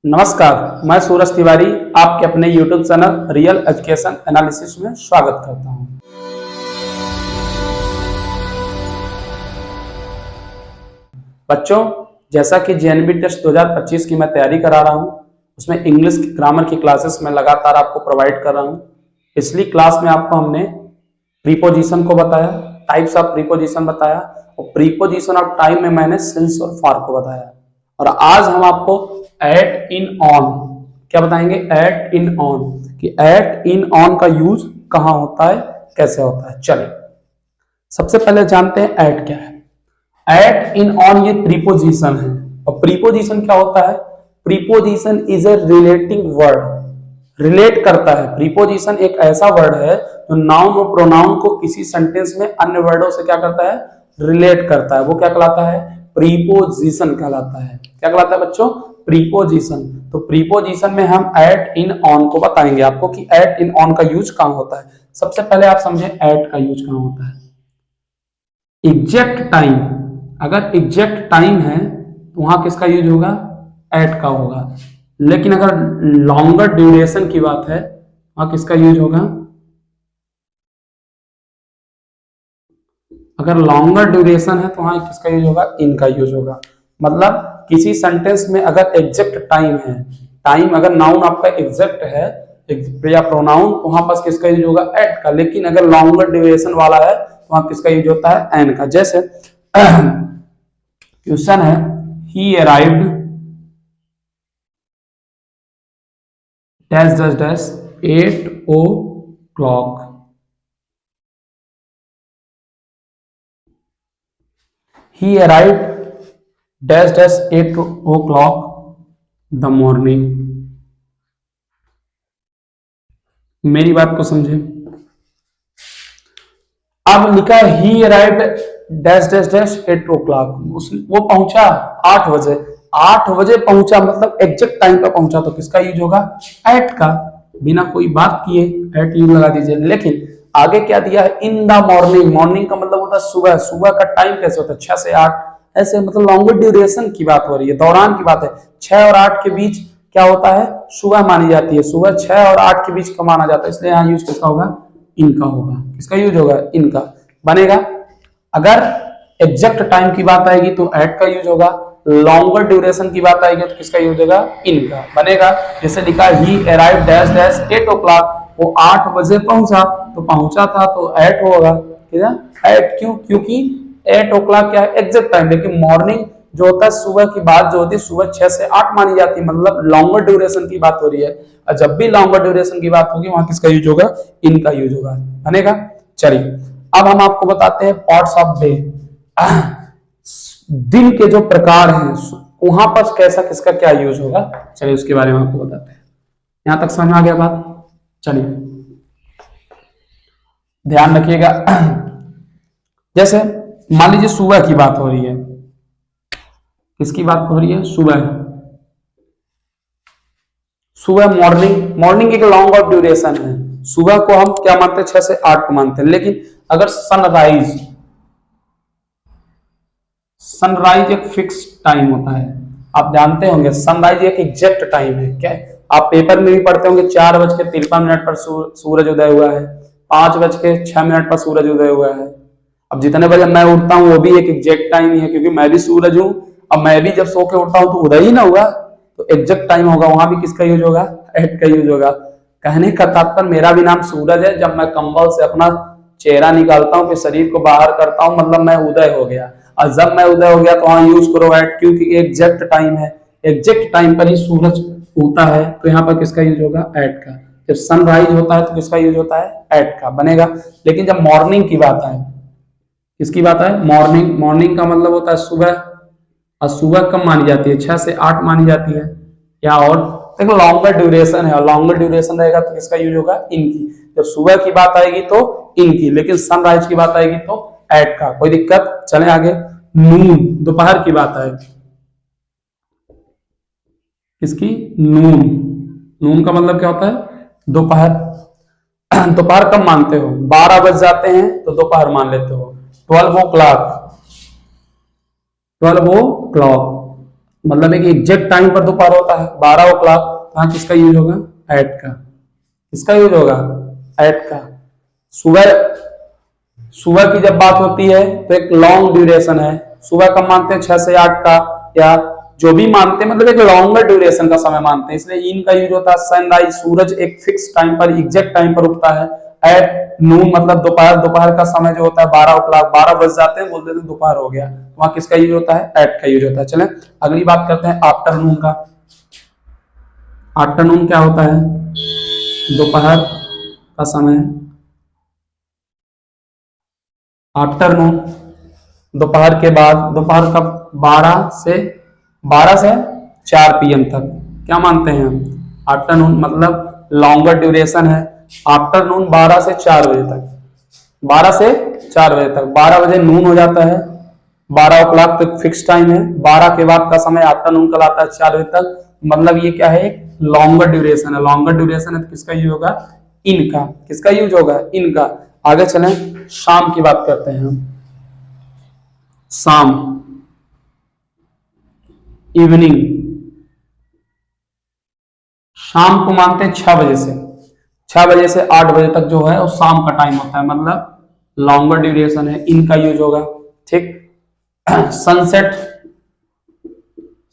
नमस्कार, मैं सूरज तिवारी आपके अपने YouTube channel real education analysis में स्वागत करता हूं। बच्चों, जैसा कि जेएनबी टेस्ट 2025 की मैं तैयारी करा रहा हूं, उसमें इंग्लिश की ग्रामर की क्लासेस में लगातार आपको प्रोवाइड कर रहा हूं। पिछली क्लास में आपको हमने प्रीपोजिशन को बताया, टाइप्स ऑफ प्रीपोजिशन बताया और प्रीपोजिशन ऑफ टाइम में मैंने सिंस और फॉर को बताया। और आज हम आपको एट, इन, ऑन क्या बताएंगे? एट, इन, ऑन कि एट, इन, ऑन का यूज कहां होता है, कैसे होता है। चलिए सबसे पहले जानते हैं एट क्या है। एट, इन, ऑन ये प्रीपोजिशन है। और प्रीपोजिशन क्या होता है? Preposition is a relating word, relate करता है। प्रीपोजिशन एक ऐसा वर्ड है जो नाउन और प्रोनाउन को किसी सेंटेंस में अन्य वर्डों से क्या करता है? रिलेट करता है। वो क्या कहलाता है? प्रीपोजिशन कहलाता है। क्या कहलाता है बच्चों? प्रीपोजिशन। तो प्रीपोजिशन में हम एट, इन, ऑन को बताएंगे आपको कि एट, इन, ऑन का यूज कहां होता है। सबसे पहले आप समझे एट का यूज कहां होता है। एग्जैक्ट टाइम, अगर एग्जैक्ट टाइम है तो वहां किसका यूज होगा? एट का होगा। लेकिन अगर लॉन्गर ड्यूरेशन की बात है वहां किसका यूज होगा? अगर लॉन्गर ड्यूरेशन है तो वहां किसका यूज होगा? इनका यूज होगा। मतलब किसी सेंटेंस में अगर एग्जैक्ट टाइम है, टाइम अगर नाउन आपका एग्जैक्ट है या प्रोनाउन, तो वहां पास किसका यूज होगा? एट का। लेकिन अगर लॉन्गर ड्यूरेशन वाला है तो वहां किसका यूज होता है? एन का। जैसे क्वेश्चन है, ही arrived dash dash dash 8 o'clock। He arrived dash dash 8 o'clock the morning। मेरी बात को समझे। अब लिखा ही arrived dash dash dash 8 o'clock, वो पहुंचा 8 बजे। 8 बजे पहुंचा मतलब एग्जैक्ट टाइम पर पहुंचा, तो किसका यूज होगा? एट का। बिना कोई बात किए एट यूज लगा दीजिए। लेकिन आगे क्या दिया है? In the morning. मॉर्निंग का मतलब होता है सुबह। सुबह का टाइम कैसे होता है? 6 से 8, ऐसे मतलब लॉन्गर ड्यूरेशन की बात हो रही है, दौरान की बात है। 6 और 8 के बीच क्या होता है? सुबह मानी जाती है। सुबह 6 और 8 के बीच का माना जाता है, इसलिए यहाँ यूज किसका होगा? इनका होगा। किसका यूज होगा? इनका बनेगा। अगर एग्जैक्ट टाइम की बात आएगी तो एट का यूज होगा। लॉन्गर ड्यूरेशन की बात आएगी तो किसका यूज होगा? इनका बनेगा। जैसे लिखा he arrive dash dash 8 o'clock, वो 8 बजे पहुंचा, तो पहुंचा था तो एट होगा। ठीक है, एट क्यों? क्योंकि 8 o'clock क्या है? Exact time. लेकिन मॉर्निंग जो होता है, सुबह की बात जो होती है, सुबह 6 से 8 मानी जाती है, मतलब लॉन्गर ड्यूरेशन की बात हो रही है। और जब भी लॉन्गर ड्यूरेशन की बात होगी वहां किसका यूज होगा? इनका यूज होगा। बनेगा। चलिए अब हम आपको बताते हैं पार्ट्स ऑफ डे। दिन के जो प्रकार हैं वहां पर कैसा किसका क्या यूज होगा, चलिए उसके बारे में आपको बताते हैं। यहां तक समझ में आ गया बात? चलिए ध्यान रखिएगा। जैसे मान लीजिए सुबह की बात हो रही है। किसकी बात हो रही है? सुबह। सुबह मॉर्निंग, मॉर्निंग एक लॉन्ग ऑफ ड्यूरेशन है। सुबह को हम क्या मानते हैं? 6 से 8 को मानते हैं। लेकिन अगर सनराइज, सनराइज एक फिक्स टाइम होता है, आप जानते होंगे। सनराइज एक एग्जैक्ट टाइम है। क्या है? आप पेपर में भी पढ़ते होंगे 4:53 पर सूरज उदय हुआ है, 5:06 पर सूरज उदय हुआ है। अब जितने बजे मैं उठता हूँ वो भी एक एग्जैक्ट टाइम ही है, क्योंकि मैं भी सूरज हूँ। अब मैं भी जब सो के उठता हूँ तो उदय ही ना हुआ, तो एग्जैक्ट टाइम होगा। वहां भी किसका यूज होगा? एट का यूज होगा। कहने का तात्पर्य, मेरा भी नाम सूरज है। जब मैं कंबल से अपना चेहरा निकालता हूँ, फिर शरीर को बाहर करता हूँ, मतलब मैं उदय हो गया। और जब मैं उदय हो गया तो वहां यूज करो एट, क्योंकि एग्जैक्ट टाइम है। एग्जैक्ट टाइम पर ही सूरज उगता है, तो यहाँ पर किसका यूज होगा? एट का। जब सनराइज होता है तो किसका यूज होता है? एट का बनेगा। लेकिन जब मॉर्निंग की बात आए, किसकी बात है? मॉर्निंग। मॉर्निंग का मतलब होता है सुबह। और सुबह कब मानी जाती है? 6 से 8 मानी जाती है। या और देखो लॉन्गर ड्यूरेशन है, और लॉन्गर ड्यूरेशन रहेगा तो किसका यूज होगा? इनकी। जब सुबह की बात आएगी तो इनकी, लेकिन सनराइज की बात आएगी तो एट का। कोई दिक्कत? चले आगे। नून, दोपहर की बात है। किसकी? नून। नून का मतलब क्या होता है? दोपहर। दोपहर कब मानते हो? 12 बज जाते हैं तो दोपहर मान लेते हो। 12 o'clock, 12 o'clock। मतलब एक एग्जैक्ट टाइम पर दोपहर होता है 12 o'clock, तो यहाँ किसका यूज होगा? एट का। किसका यूज होगा? एट का। सुबह सुबह की जब बात होती है तो एक लॉन्ग ड्यूरेशन है। सुबह कब मानते हैं? 6 से 8 का, या जो भी मानते हैं, मतलब एक लॉन्गर ड्यूरेशन का समय मानते हैं, इसलिए इन का यूज होता है। सनराइज, सूरज एक फिक्स टाइम पर, एग्जैक्ट टाइम पर उगता है। एट नून मतलब दोपहर, दोपहर का समय जो होता है 12 o'clock, 12 बज जाते हैं, बोलते हैं दोपहर हो गया, वहां किसका यूज होता है? एट का यूज होता है। चलें अगली बात करते हैं आफ्टरनून का। आफ्टरनून क्या होता है? दोपहर का समय। आफ्टरनून दोपहर के बाद, दोपहर का 12 से 4 PM तक क्या मानते हैं हम? आफ्टरनून मतलब लॉन्गर ड्यूरेशन है। आफ्टरनून 12 से 4 बजे तक, 12 से 4 बजे तक, 12 बजे नून हो जाता है, 12 o'clock तक फिक्स टाइम है, 12 के बाद का समय आफ्टरनून कहलाता है 4 बजे तक। मतलब ये क्या है? एक लॉन्गर ड्यूरेशन है। लॉन्गर ड्यूरेशन है तो किसका यूज होगा? इनका। किसका यूज होगा? इनका। आगे चलें, शाम की बात करते हैं हम। शाम, इवनिंग, शाम को मानते हैं 6 बजे से, 6 बजे से 8 बजे तक जो है वो शाम का टाइम होता है, मतलब लॉन्गर ड्यूरेशन है, इनका यूज होगा। ठीक। सनसेट,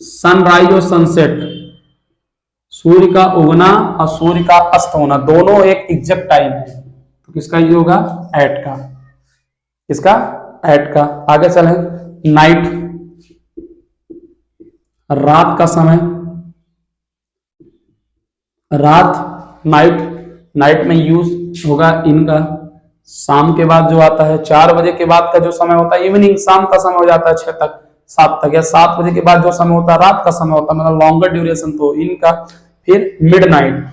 सनराइज और सनसेट, सूर्य का उगना और सूर्य का अस्त होना, दोनों एक एग्जैक्ट टाइम है, तो किसका यूज होगा? एट का। किसका? एट का। आगे चलें, नाइट, रात का समय, रात, नाइट, नाइट में यूज होगा इनका। शाम के बाद जो आता है 4 बजे के बाद का जो समय होता है इवनिंग, शाम का समय हो जाता है 6 तक, 7 तक, या 7 बजे के बाद जो समय होता है रात का समय होता है, मतलब लॉन्गर ड्यूरेशन, तो इनका। फिर मिड नाइट,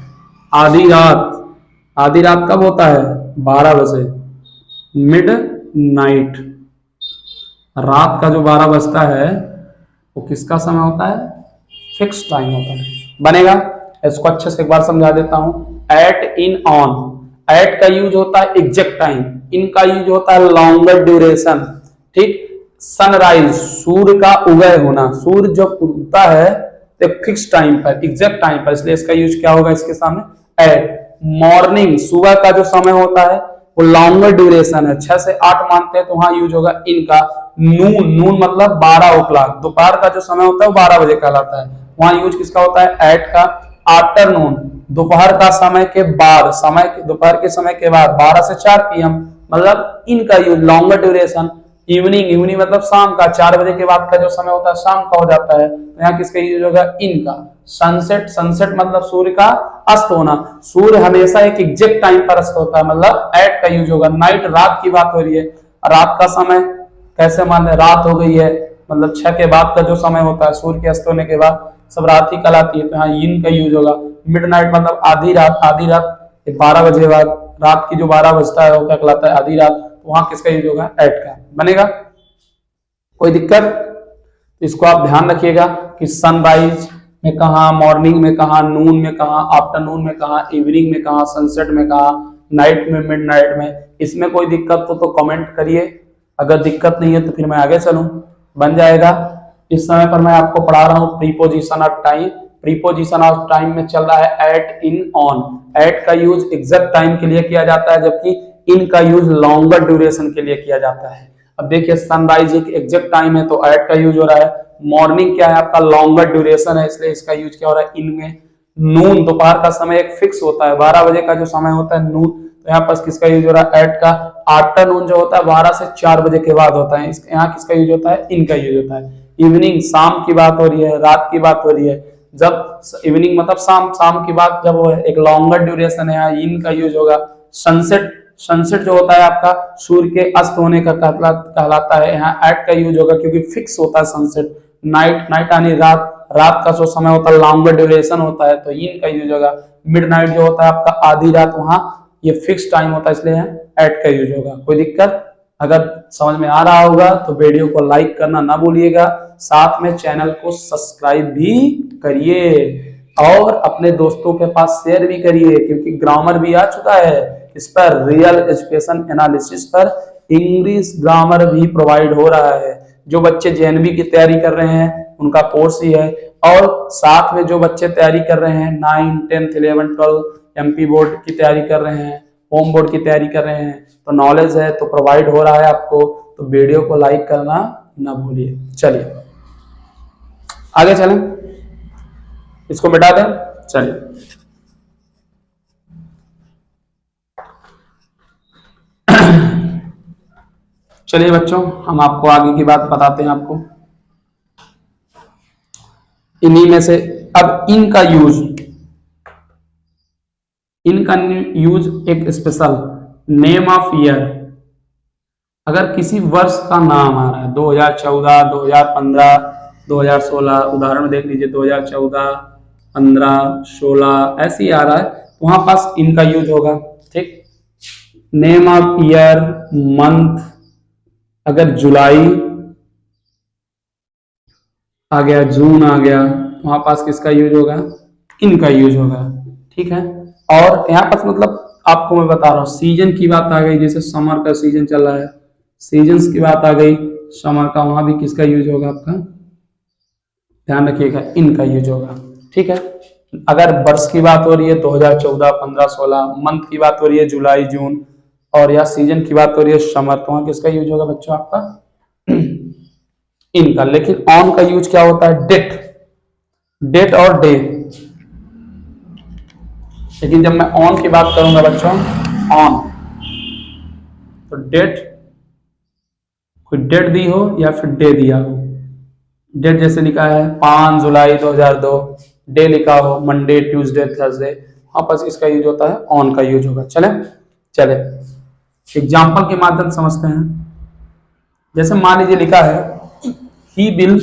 आधी रात, आधी रात कब होता है? 12 बजे, मिड नाइट, रात का जो 12 बजता है वो किसका समय होता है? फिक्स टाइम होता है। बनेगा? इसको अच्छे से एक बार समझा देता हूं। At, in, on. एट का यूज होता है एग्जैक्ट टाइम, इन का यूज होता है लॉन्गर ड्यूरेशन। ठीक। सनराइज, सूर्य का उदय होना, सूर्य जब उगता है तो फिक्स टाइम पर, एग्जैक्ट टाइम पर, इसलिए इसका यूज क्या होगा इसके सामने? एट। मॉर्निंग, सुबह का जो समय होता है वो लॉन्गर ड्यूरेशन है, 6 से 8 मानते हैं, तो वहां यूज होगा इनका। नून, नून मतलब 12 o'clock, दोपहर का जो समय होता है वो 12 बजे कहलाता है, वहां यूज किसका होता है? एट का। आफ्टरनून, दोपहर का समय के बाद, समय दोपहर के समय के बाद 12 से 4 PM, मतलब इनका use longer duration. Evening, evening मतलब शाम का, 4 बजे के बाद का जो समय होता है शाम का हो जाता है, तो यहाँ किसका यूज होगा? इनका। सनसेट, सनसेट मतलब सूर्य का अस्त होना, सूर्य हमेशा एक एग्जैक्ट टाइम पर अस्त होता है, मतलब एट का यूज होगा। नाइट, रात की बात हो रही है, रात का समय कैसे मान ले? रात हो गई है, मतलब 6 के बाद का जो समय होता है सूर्य के अस्त होने के बाद सब रात ही कहलाती है, तो यहाँ इन का यूज होगा। मिड नाइट मतलब आधी रात, आधी रात 12 बजे बाद, रात की जो 12 बजता है वो क्या कहलाता है? आधी रात, तो वहां किसका यूज होगा? एट का। बनेगा? कोई दिक्कत? इसको आप ध्यान रखिएगा कि सनराइज में कहा, मॉर्निंग में कहा, नून में कहा, आफ्टरनून में कहा, इवनिंग में कहा, सनसेट में कहा, नाइट में, मिड नाइट में। इसमें कोई दिक्कत हो तो कमेंट करिए, अगर दिक्कत नहीं है तो फिर मैं आगे चलूं। बन जाएगा? इस समय पर मैं आपको पढ़ा रहा हूँ preposition of time. Preposition of time में चल रहा है एट, इन, ऑन। एट का यूज एग्जैक्ट टाइम के लिए किया जाता है, जबकि इन का यूज लॉन्गर ड्यूरेशन के लिए किया जाता है। अब देखिए, सनराइज एक एग्जैक्ट टाइम है तो एट का यूज हो रहा है। मॉर्निंग क्या है आपका? लॉन्गर ड्यूरेशन है, इसलिए इसका यूज क्या हो रहा है? इन में। नून, दोपहर का समय एक फिक्स होता है, 12 बजे का जो समय होता है नून, तो यहाँ पर किसका यूज हो रहा है? एट का। आफ्टरनून जो होता है 12 से 4 बजे के बाद होता है, यहाँ किसका यूज होता है? इनका यूज होता है। इवनिंग, शाम की बात हो रही है, रात की बात हो रही है, जब इवनिंग मतलब शाम, शाम की बात जब एक लॉन्गर ड्यूरेशन है, यहाँ इनका यूज होगा। सनसेट, सनसेट जो होता है आपका सूर्य के अस्त होने का कहलाता है, यहाँ एट का यूज होगा क्योंकि फिक्स होता है सनसेट। नाइट, नाइट यानी रात, रात का जो समय होता है लॉन्गर ड्यूरेशन होता है, तो इन का यूज होगा। मिड नाइट जो होता है आपका आधी रात, वहां ये फिक्स टाइम होता है, इसलिए एट का यूज होगा। कोई दिक्कत? अगर समझ में आ रहा होगा तो वीडियो को लाइक करना ना भूलिएगा, साथ में चैनल को सब्सक्राइब भी करिए और अपने दोस्तों के पास शेयर भी करिए, क्योंकि ग्रामर भी आ चुका है इस पर, रियल एजुकेशन एनालिसिस पर इंग्लिश ग्रामर भी प्रोवाइड हो रहा है। जो बच्चे जेएनबी की तैयारी कर रहे हैं उनका कोर्स ही है, और साथ में जो बच्चे तैयारी कर रहे हैं 9, 10, 11, 12 एमपी बोर्ड की तैयारी कर रहे हैं, होम बोर्ड की तैयारी कर रहे हैं, तो नॉलेज है तो प्रोवाइड हो रहा है आपको, तो वीडियो को लाइक करना ना भूलिए। चलिए आगे चलें, इसको मिटा दें। चलिए चलिए बच्चों, हम आपको आगे की बात बताते हैं आपको। इन्हीं में से अब इनका यूज एक स्पेशल नेम ऑफ ईयर, अगर किसी वर्ष का नाम आ रहा है 2014, 2015, 2016, उदाहरण देख लीजिए 2014, 15, 16 ऐसे ही आ रहा है, तो वहां पास इनका यूज होगा। ठीक, नेम ऑफ ईयर, मंथ, अगर जुलाई आ गया, जून आ गया, वहां पास किसका यूज होगा? इनका यूज होगा। ठीक है, और यहाँ पास मतलब आपको मैं बता रहा हूँ, सीजन की बात आ गई, जैसे समर का सीजन चल रहा है, सीजन्स की बात आ गई समर का, वहां भी किसका यूज होगा? आपका ध्यान रखिएगा, इनका यूज होगा। ठीक है, अगर वर्ष की बात हो रही है 2014, 15, 16, मंथ की बात हो रही है जुलाई, जून, और या सीजन की बात हो रही है समर, तो वहां किसका यूज होगा बच्चों? आपका इनका। लेकिन ऑन का यूज क्या होता है? डेट और डे। लेकिन जब मैं ऑन की बात करूंगा बच्चों, ऑन, तो डेट, कोई डेट दी हो या फिर डे दिया हो, डेट जैसे लिखा है 5 जुलाई 2002, डे लिखा हो मंडे, ट्यूसडे, थर्सडे, वहां पर इसका यूज होता है, ऑन का यूज होगा। चले चले एग्जाम्पल के माध्यम समझते हैं। जैसे मान लीजिए लिखा है he will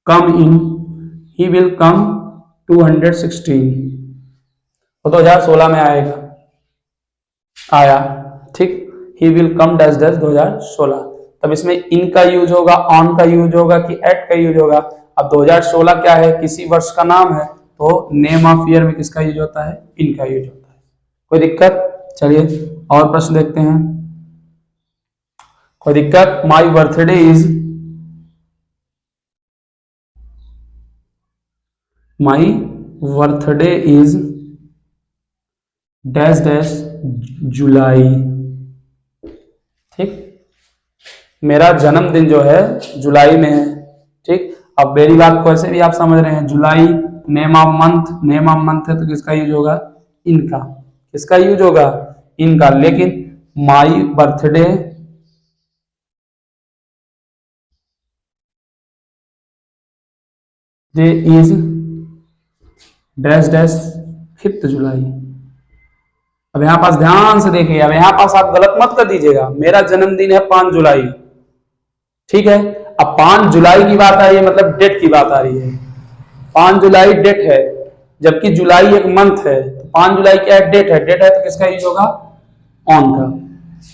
come in, he will come 216, वो 2016 में आएगा, आया। ठीक, he will come dash dash 2016, तब इसमें इन का यूज होगा, ऑन का यूज होगा कि एट का यूज होगा? अब 2016 क्या है? किसी वर्ष का नाम है, तो नेम ऑफ ईयर में किसका यूज होता है? इन का यूज होता है। कोई दिक्कत? चलिए और प्रश्न देखते हैं। कोई दिक्कत? My birthday is, my birthday is dash dash July. ठीक, मेरा जन्मदिन जो है जुलाई में है। ठीक, अब मेरी बात को ऐसे भी आप समझ रहे हैं, July name of month, name of month है तो किसका यूज होगा? इनका। किसका यूज होगा? इनका। लेकिन my birthday day is dash dash 5 जुलाई। अब यहां पास ध्यान से देखिए, अब यहां पास आप गलत मत कर दीजिएगा, मेरा जन्मदिन है 5 जुलाई। ठीक है, अब 5 जुलाई की बात आ रही है, मतलब डेट की बात आ रही है, 5 जुलाई डेट है, जबकि जुलाई एक मंथ है, तो 5 जुलाई क्या है? डेट है। डेट है तो किसका यूज होगा? ऑन का।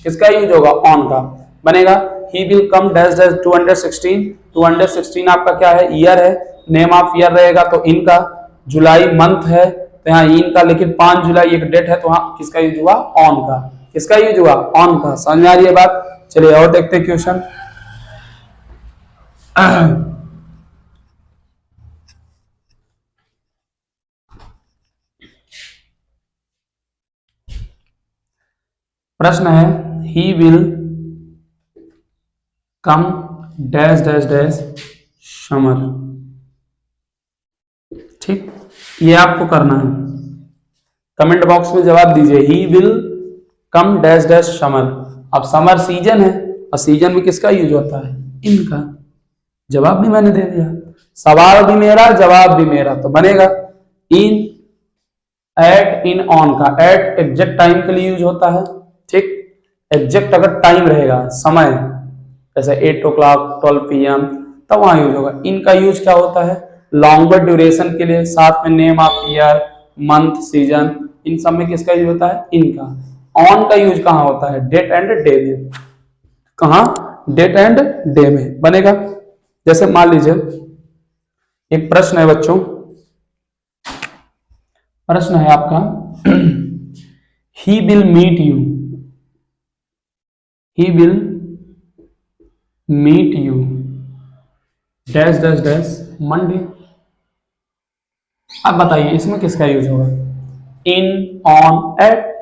किसका यूज होगा? ऑन का बनेगा। He will come dash dash 216, 216 आपका क्या है? ईयर है, नेम ऑफ ईयर रहेगा तो इनका, जुलाई मंथ है तो यहाँ इनका, लेकिन 5 जुलाई एक डेट है तो वहां किसका यूज हुआ? ऑन का। किसका यूज हुआ? ऑन का। समझ में आ रही है बात? चलिए और देखते हैं क्वेश्चन। प्रश्न है he will come dash dash dash summer. ठीक, ये आपको करना है, कमेंट बॉक्स में जवाब दीजिए। He will come dash dash summer. अब समर सीजन है, और सीजन में किसका यूज होता है? इनका। जवाब भी मैंने दे दिया, सवाल भी मेरा, जवाब भी मेरा, तो बनेगा इन, एट, इन, ऑन का। एट एग्जैक्ट टाइम के लिए यूज होता है। ठीक, एग्जैक्ट अगर टाइम रहेगा, समय, जैसे 8 o'clock, 12 PM, तब वहां यूज होगा। इनका यूज क्या होता है? लॉन्गर ड्यूरेशन के लिए, साथ में name of year, month, season, इन सब में किसका यूज होता है? इनका। ऑन का यूज कहां होता है? डेट एंड डे में। कहां? डेट एंड डे में बनेगा। जैसे मान लीजिए एक प्रश्न है बच्चों, प्रश्न है आपका he will meet you, he will meet you dash dash dash Monday. अब बताइए इसमें किसका यूज होगा? In, on, at.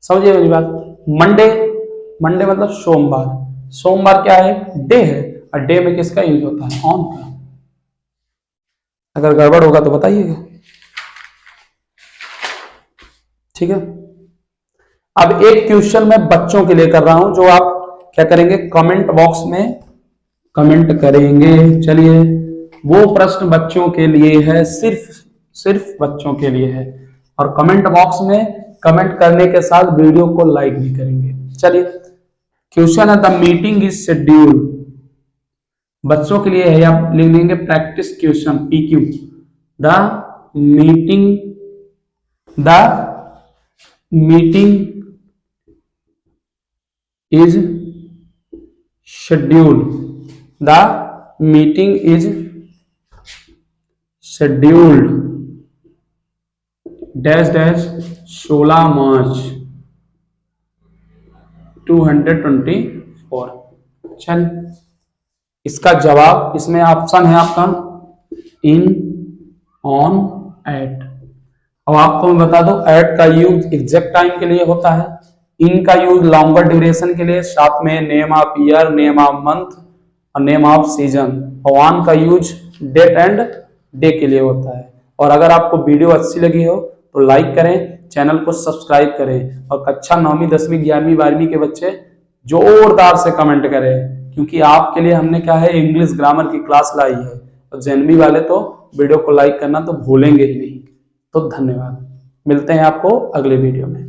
समझिए मेरी बात। मंडे, मंडे मतलब सोमवार। सोमवार क्या है? डे है। और डे में किसका यूज होता है? ऑन का। अगर गड़बड़ होगा तो बताइएगा, ठीक है। अब एक क्वेश्चन मैं बच्चों के लिए कर रहा हूं, जो आप क्या करेंगे, कमेंट बॉक्स में कमेंट करेंगे। चलिए, वो प्रश्न बच्चों के लिए है, सिर्फ बच्चों के लिए है। और कमेंट बॉक्स में कमेंट करने के साथ वीडियो को लाइक भी करेंगे। चलिए, क्वेश्चन है द मीटिंग इज शेड्यूल। बच्चों के लिए है, आप लिख देंगे practice question PQ। The meeting is schedule. The meeting is scheduled dash dash 16 मार्च 224। चल, इसका जवाब, इसमें ऑप्शन है आपका इन, ऑन, एट। अब आपको मैं बता दूं, एट का यूज एग्जैक्ट टाइम के लिए होता है, इन का यूज लॉन्गर ड्यूरेशन के लिए, साथ में name of year, name of month और नेम ऑफ सीजन। और ऑन का यूज डेट एंड डे के लिए होता है। और अगर आपको वीडियो अच्छी लगी हो तो लाइक करें, चैनल को सब्सक्राइब करें, और कक्षा 9वीं 10वीं 11वीं 12वीं के बच्चे जोरदार से कमेंट करें, क्योंकि आपके लिए हमने क्या है, इंग्लिश ग्रामर की क्लास लाई है। और जेनवी वाले तो वीडियो को लाइक करना तो भूलेंगे ही नहीं। तो धन्यवाद, मिलते हैं आपको अगले वीडियो में।